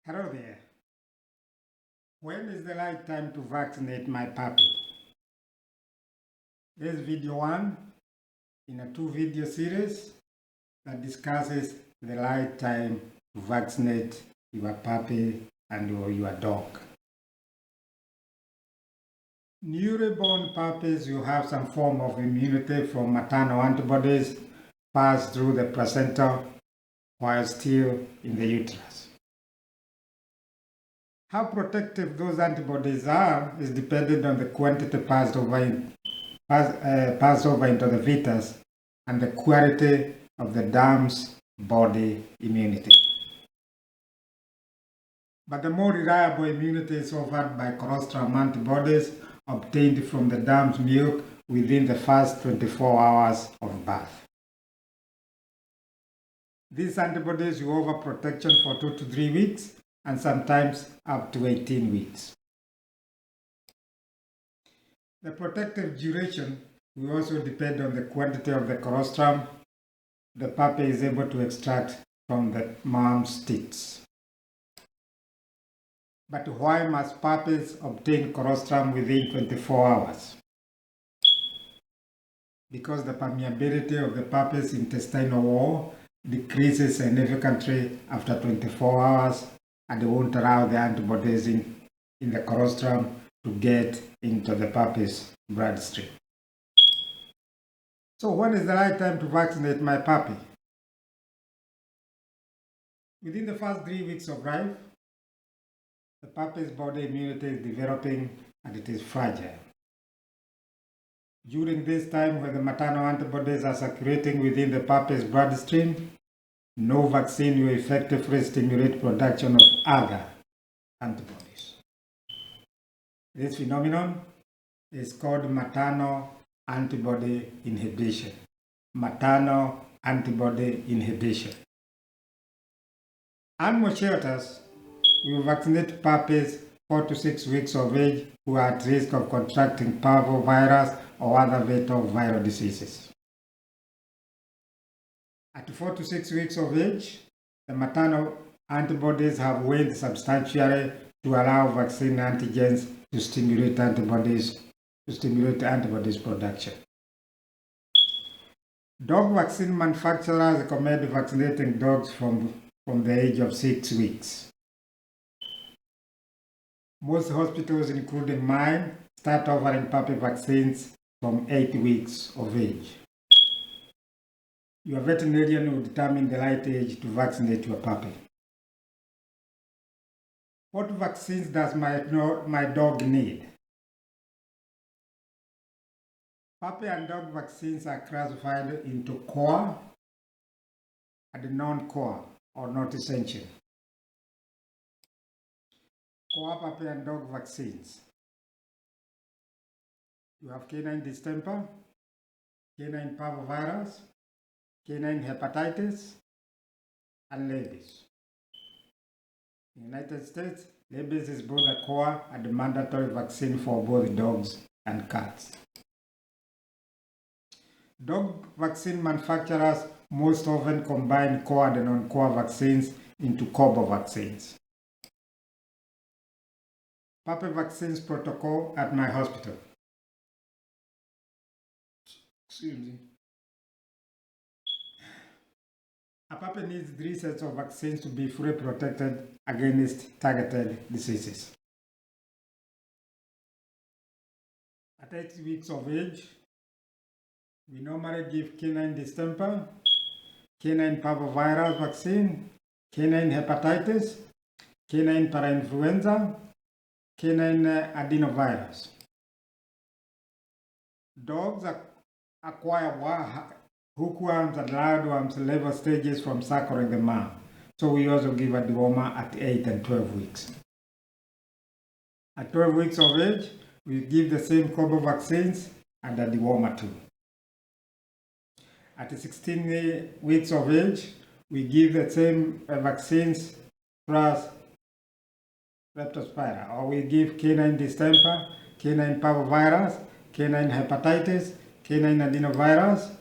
Hello there. When is the right time to vaccinate my puppy? This is video 1 in a 2-video series that discusses the right time to vaccinate your puppy and your dog. Newly born puppies will have some form of immunity from maternal antibodies passed through the placenta while still in the uterus. How protective those antibodies are is dependent on the quantity passed over into the fetus and the quality of the dam's body immunity. But the more reliable immunity is offered by colostrum antibodies obtained from the dam's milk within the first 24 hours of birth. These antibodies will offer protection for 2 to 3 weeks and sometimes up to 18 weeks. The protective duration will also depend on the quantity of the colostrum the puppy is able to extract from the mom's teats. But why must puppies obtain colostrum within 24 hours? Because the permeability of the puppy's intestinal wall decreases significantly after 24 hours and won't allow the antibodies in the colostrum to get into the puppy's bloodstream. So when is the right time to vaccinate my puppy? Within the first 3 weeks of life, the puppy's body immunity is developing and it is fragile. During this time when the maternal antibodies are circulating within the puppy's bloodstream, no vaccine will effectively stimulate production of other antibodies. This phenomenon is called maternal antibody inhibition. Maternal antibody inhibition. Animal shelters will vaccinate puppies 4 to 6 weeks of age who are at risk of contracting parvo virus or other vector viral diseases. At 4 to 6 weeks of age, the maternal antibodies have waned substantially to allow vaccine antigens to stimulate antibodies production. Dog vaccine manufacturers recommend vaccinating dogs from the age of 6 weeks. Most hospitals, including mine, start offering puppy vaccines from 8 weeks of age. Your veterinarian will determine the right age to vaccinate your puppy. What vaccines does my dog need? Puppy and dog vaccines are classified into core and non-core or not essential. Core puppy and dog vaccines. You have canine distemper, canine parvovirus, canine hepatitis, and rabies. In the United States, rabies is both a core and a mandatory vaccine for both dogs and cats. Dog vaccine manufacturers most often combine core and non-core vaccines into combo vaccines. Puppy vaccines protocol at my hospital. Excuse me. A puppy needs 3 sets of vaccines to be fully protected against targeted diseases. At 8 weeks of age, we normally give canine distemper, canine parvovirus vaccine, canine hepatitis, canine parainfluenza, canine adenovirus. Dogs acquire hookworms and roundworms level stages from suckling the mom. So we also give a dewormer at 8 and 12 weeks. At 12 weeks of age, we give the same combo vaccines and a dewormer too. At 16 weeks of age, we give the same vaccines plus leptospira, or we give canine distemper, canine parvovirus, canine hepatitis, canine adenovirus,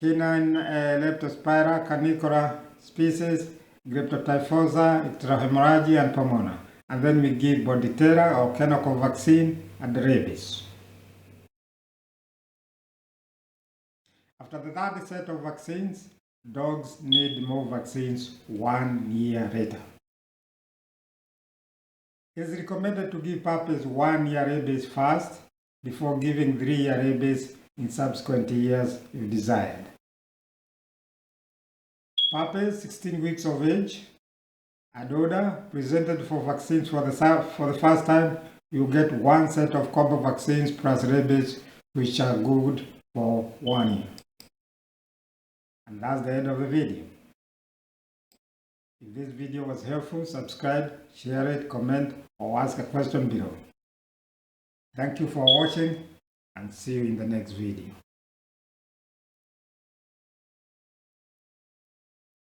canine leptospira canicola species, Graptotyphosa, ectohemorrhagia, and pulmonary. And then we give Bodithera or Kenocol vaccine and Rabies. After the third set of vaccines, dogs need more vaccines 1 year later. It is recommended to give puppies 1 year rabies first before giving 3 year rabies in subsequent years if desired. Puppies 16 weeks of age, adeno, presented for vaccines for the first time, you get 1 set of combo vaccines plus rabies, which are good for 1 year. And that's the end of the video. If this video was helpful, subscribe, share it, comment, or ask a question below. Thank you for watching, and see you in the next video.